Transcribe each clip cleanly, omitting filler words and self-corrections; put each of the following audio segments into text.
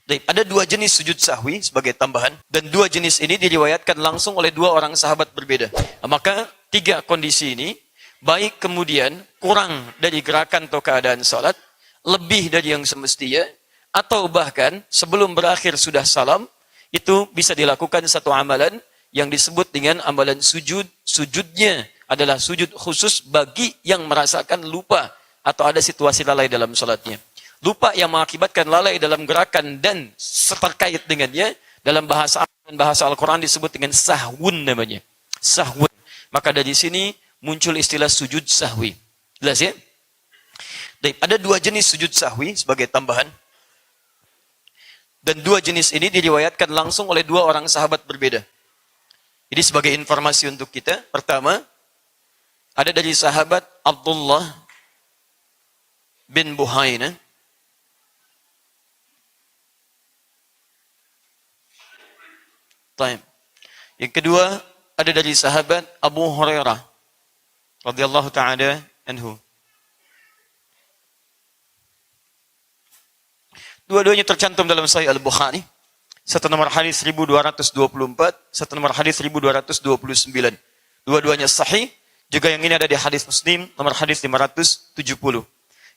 Baik, ada dua jenis sujud sahwi sebagai tambahan, dan dua jenis ini diriwayatkan langsung oleh dua orang sahabat berbeda. Maka tiga kondisi ini, baik kemudian kurang dari gerakan atau keadaan salat, lebih dari yang semestinya, atau bahkan sebelum berakhir sudah salam, itu bisa dilakukan satu amalan yang disebut dengan amalan sujud. Sujudnya adalah sujud khusus bagi yang merasakan lupa atau ada situasi lalai dalam salatnya. Lupa yang mengakibatkan lalai dalam gerakan dan terkait dengannya, dalam bahasa Al-Quran disebut dengan sahwun namanya. Sahwun. Maka dari sini muncul istilah sujud sahwi. Jelas ya? Baik, ada dua jenis sujud sahwi sebagai tambahan. Dan dua jenis ini diriwayatkan langsung oleh dua orang sahabat berbeda. Jadi sebagai informasi untuk kita, pertama, ada dari sahabat Abdullah bin Buhaina. Yang kedua, ada dari sahabat Abu Hurairah radhiyallahu ta'ala anhu. Dua-duanya tercantum dalam Sahih Al-Bukhari. Satu nomor hadis 1224, satu nomor hadis 1229. Dua-duanya sahih. Juga yang ini ada di hadis Muslim, nomor hadis 570.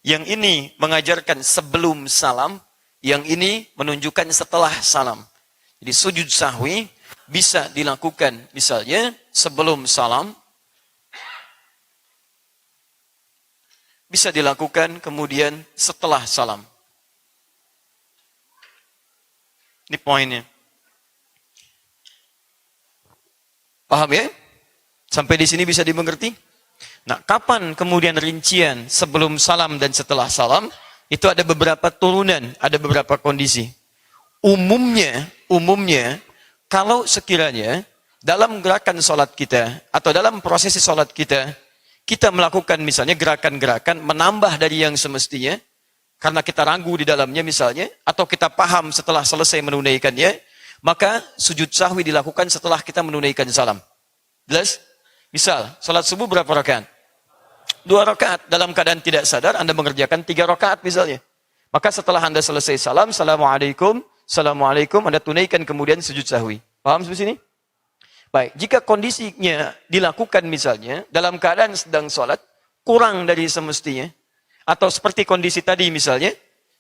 Yang ini mengajarkan sebelum salam, yang ini menunjukkan setelah salam. Jadi sujud sahwi bisa dilakukan misalnya sebelum salam, bisa dilakukan kemudian setelah salam. Ini poinnya. Paham ya? Sampai di sini bisa dimengerti? Nah, kapan kemudian rincian sebelum salam dan setelah salam? Itu ada beberapa turunan, ada beberapa kondisi. Umumnya, kalau sekiranya dalam gerakan sholat kita, atau dalam prosesi sholat kita, kita melakukan misalnya gerakan-gerakan menambah dari yang semestinya, karena kita ragu di dalamnya misalnya, atau kita paham setelah selesai menunaikannya, maka sujud sahwi dilakukan setelah kita menunaikan salam. Jelas? Misal, sholat subuh berapa rakaat? 2 rakaat. Dalam keadaan tidak sadar, Anda mengerjakan 3 rakaat misalnya. Maka setelah Anda selesai salam, Assalamualaikum, Anda tunaikan kemudian sujud sahwi. Paham sampai sini? Baik, jika kondisinya dilakukan misalnya, dalam keadaan sedang sholat, kurang dari semestinya, atau seperti kondisi tadi misalnya,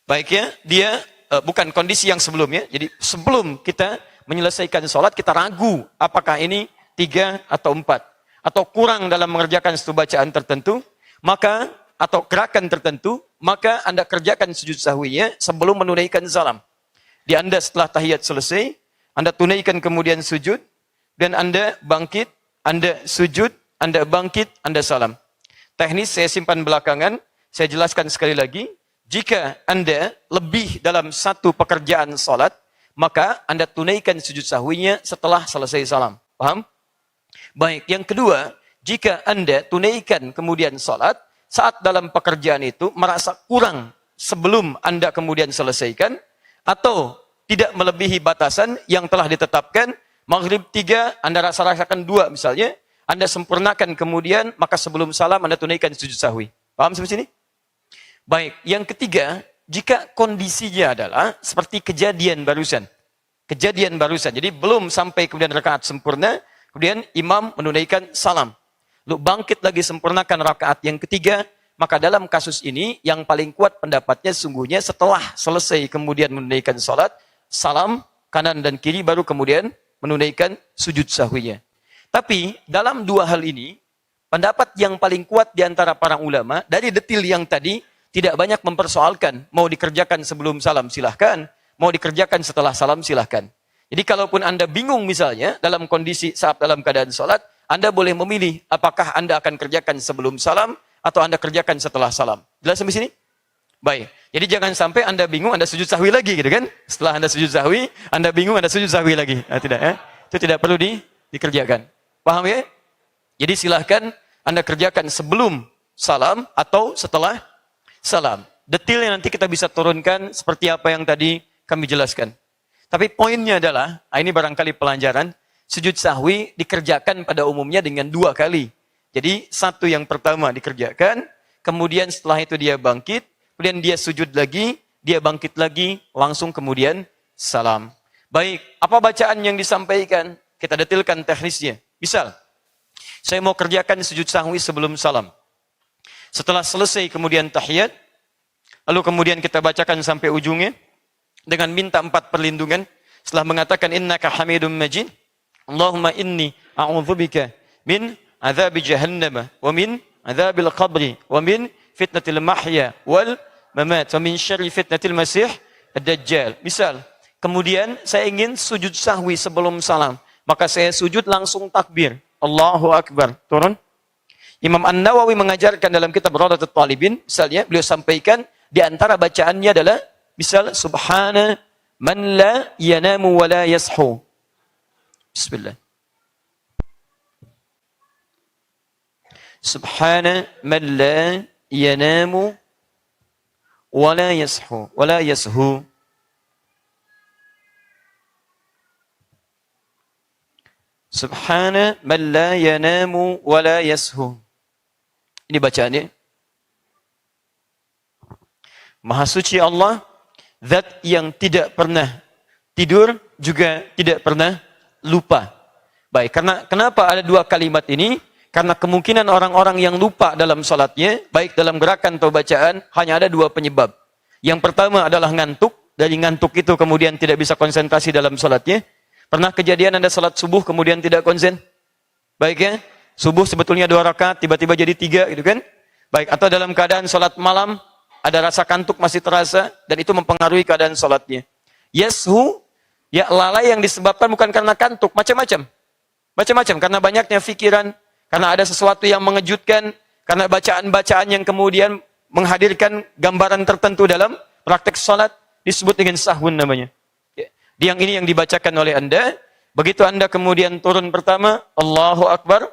baiknya dia, bukan kondisi yang sebelumnya, jadi sebelum kita menyelesaikan sholat, kita ragu apakah ini 3 atau 4, atau kurang dalam mengerjakan satu bacaan tertentu, maka, atau gerakan tertentu, maka Anda kerjakan sujud sahwinya sebelum menunaikan salam. Di Anda setelah tahiyat selesai, Anda tunaikan kemudian sujud, dan Anda bangkit, Anda sujud, Anda bangkit, Anda salam. Teknis saya simpan belakangan, saya jelaskan sekali lagi, jika Anda lebih dalam satu pekerjaan salat, maka Anda tunaikan sujud sahwinya setelah selesai salam. Paham? Baik, yang kedua, jika Anda tunaikan kemudian salat, saat dalam pekerjaan itu merasa kurang sebelum Anda kemudian selesaikan, atau tidak melebihi batasan yang telah ditetapkan, maghrib 3, Anda rasakan 2 misalnya, Anda sempurnakan kemudian, maka sebelum salam Anda tunaikan sujud sahwi. Paham sampai sini? Baik, yang ketiga, jika kondisinya adalah seperti kejadian barusan. Jadi belum sampai kemudian rakaat sempurna, kemudian imam menunaikan salam. Lalu bangkit lagi sempurnakan rakaat yang ketiga, maka dalam kasus ini yang paling kuat pendapatnya sungguhnya setelah selesai kemudian menunaikan salat, salam kanan dan kiri baru kemudian menunaikan sujud sahwinya. Tapi dalam dua hal ini, pendapat yang paling kuat di antara para ulama dari detil yang tadi tidak banyak mempersoalkan mau dikerjakan sebelum salam silahkan, mau dikerjakan setelah salam silahkan. Jadi kalaupun Anda bingung misalnya dalam kondisi saat dalam keadaan salat, Anda boleh memilih apakah Anda akan kerjakan sebelum salam atau Anda kerjakan setelah salam. Jelas sampai sini? Baik. Jadi jangan sampai Anda bingung, Anda sujud sahwi lagi gitu kan? Setelah Anda sujud sahwi, Anda bingung, Anda sujud sahwi lagi. Nah, tidak ya? Itu tidak perlu dikerjakan. Paham ya? Jadi silahkan Anda kerjakan sebelum salam atau setelah salam. Detailnya nanti kita bisa turunkan seperti apa yang tadi kami jelaskan. Tapi poinnya adalah, ini barangkali pelajaran, sujud sahwi dikerjakan pada umumnya dengan 2 kali. Jadi satu yang pertama dikerjakan, kemudian setelah itu dia bangkit, kemudian dia sujud lagi, dia bangkit lagi, langsung kemudian salam. Baik, apa bacaan yang disampaikan? Kita detilkan teknisnya. Misal, saya mau kerjakan sujud sahwi sebelum salam. Setelah selesai kemudian tahiyat, lalu kemudian kita bacakan sampai ujungnya dengan minta 4 perlindungan. Setelah mengatakan innaka hamidum majid, Allahumma inni a'udzubika min adzabi jahannam wa min adzabil qabri wa min fitnatil mahya wal mamat wa min syarri fitnatil masih ad-dajjal. Misal, kemudian saya ingin sujud sahwi sebelum salam, maka saya sujud langsung takbir. Allahu Akbar. Turun. Imam An-Nawawi mengajarkan dalam kitab Rawdatul Talibin, misalnya beliau sampaikan di antara bacaannya adalah misal subhana man la yanamu wa la yashu. Bismillah. Subhana man la yanamu wa la yashu wa la yashu. Subhana man la yanamu wa la yashu. Ini bacaannya. Maha suci Allah, zat yang tidak pernah tidur juga tidak pernah lupa. Baik, kenapa ada 2 kalimat ini? Karena kemungkinan orang-orang yang lupa dalam salatnya, baik dalam gerakan atau bacaan, hanya ada 2 penyebab. Yang pertama adalah ngantuk. Dari ngantuk itu kemudian tidak bisa konsentrasi dalam salatnya. Pernah kejadian Anda salat subuh kemudian tidak konsen? Baik ya, subuh sebetulnya 2 rakaat, tiba-tiba jadi 3 gitu kan? Baik, atau dalam keadaan salat malam, ada rasa kantuk masih terasa, dan itu mempengaruhi keadaan salatnya. Yashu, ya lalai yang disebabkan bukan karena kantuk, macam-macam. Macam-macam, karena banyaknya pikiran, karena ada sesuatu yang mengejutkan, karena bacaan-bacaan yang kemudian menghadirkan gambaran tertentu dalam praktek salat, disebut dengan sahwun namanya. Yang ini yang dibacakan oleh Anda, begitu Anda kemudian turun pertama, Allahu Akbar,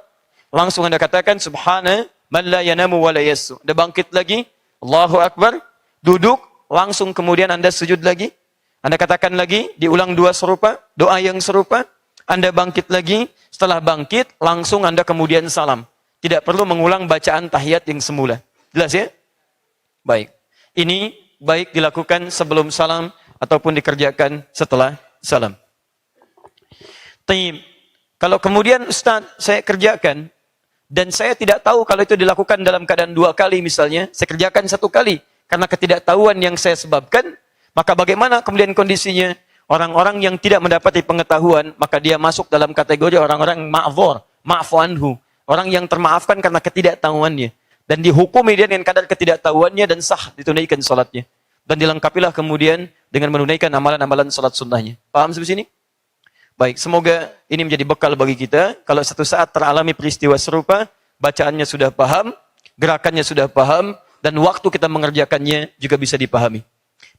langsung Anda katakan, Subhana man la yanamu wa la yashu. Anda bangkit lagi, Allahu Akbar, duduk, langsung kemudian Anda sujud lagi. Anda katakan lagi, diulang 2 serupa, doa yang serupa, Anda bangkit lagi, setelah bangkit, langsung Anda kemudian salam. Tidak perlu mengulang bacaan tahiyat yang semula. Jelas ya? Baik. Ini baik dilakukan sebelum salam, ataupun dikerjakan setelah salam. Taib. Kalau kemudian Ustaz, saya kerjakan, dan saya tidak tahu kalau itu dilakukan dalam keadaan 2 kali misalnya, saya kerjakan 1 kali, karena ketidaktahuan yang saya sebabkan, maka bagaimana kemudian kondisinya? Orang-orang yang tidak mendapati pengetahuan, maka dia masuk dalam kategori orang-orang ma'dzur, ma'fu anhu, orang yang termaafkan karena ketidaktahuannya, dan dihukumi dia dengan kadar ketidaktahuannya, dan sah ditunaikan salatnya. Dan dilengkapilah kemudian dengan menunaikan amalan-amalan salat sunnahnya. Paham sampai sini? Baik, semoga ini menjadi bekal bagi kita. Kalau satu saat teralami peristiwa serupa, bacaannya sudah paham, gerakannya sudah paham, dan waktu kita mengerjakannya juga bisa dipahami.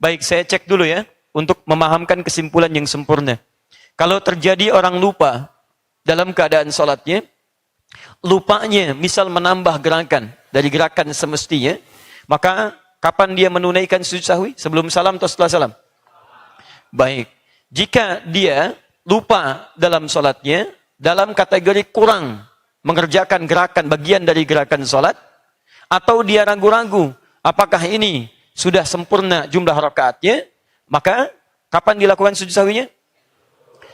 Baik, saya cek dulu ya, untuk memahamkan kesimpulan yang sempurna. Kalau terjadi orang lupa dalam keadaan salatnya, lupanya misal menambah gerakan dari gerakan semestinya, maka kapan dia menunaikan sujud sahwi? Sebelum salam atau setelah salam? Baik. Jika dia lupa dalam salatnya, dalam kategori kurang mengerjakan gerakan, bagian dari gerakan salat, atau dia ragu-ragu, apakah ini sudah sempurna jumlah rakaatnya, maka kapan dilakukan sujud sahwinya?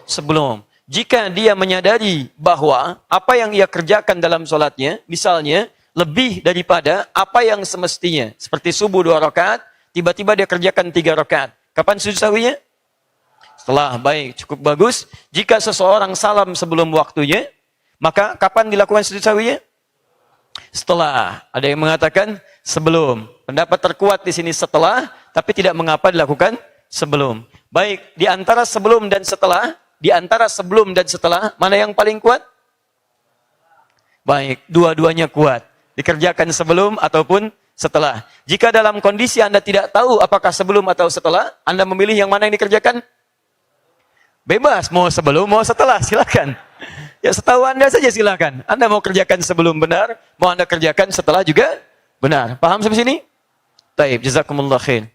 Sebelum. Jika dia menyadari bahwa apa yang ia kerjakan dalam salatnya, misalnya, lebih daripada apa yang semestinya. Seperti subuh 2 rakaat, tiba-tiba dia kerjakan 3 rakaat. Kapan sujud sahwinya? Setelah. Baik, cukup bagus. Jika seseorang salam sebelum waktunya, maka kapan dilakukan sujud sahwinya? Setelah. Ada yang mengatakan sebelum. Pendapat terkuat di sini setelah, tapi tidak mengapa dilakukan sebelum. Baik, di antara sebelum dan setelah, mana yang paling kuat? Baik, dua-duanya kuat. Dikerjakan sebelum ataupun setelah. Jika dalam kondisi Anda tidak tahu apakah sebelum atau setelah, Anda memilih yang mana yang dikerjakan? Bebas, mau sebelum, mau setelah, silakan. Ya setahu Anda saja silakan. Anda mau kerjakan sebelum benar, mau Anda kerjakan setelah juga benar. Paham sampai sini? Taib, jazakumullah khair.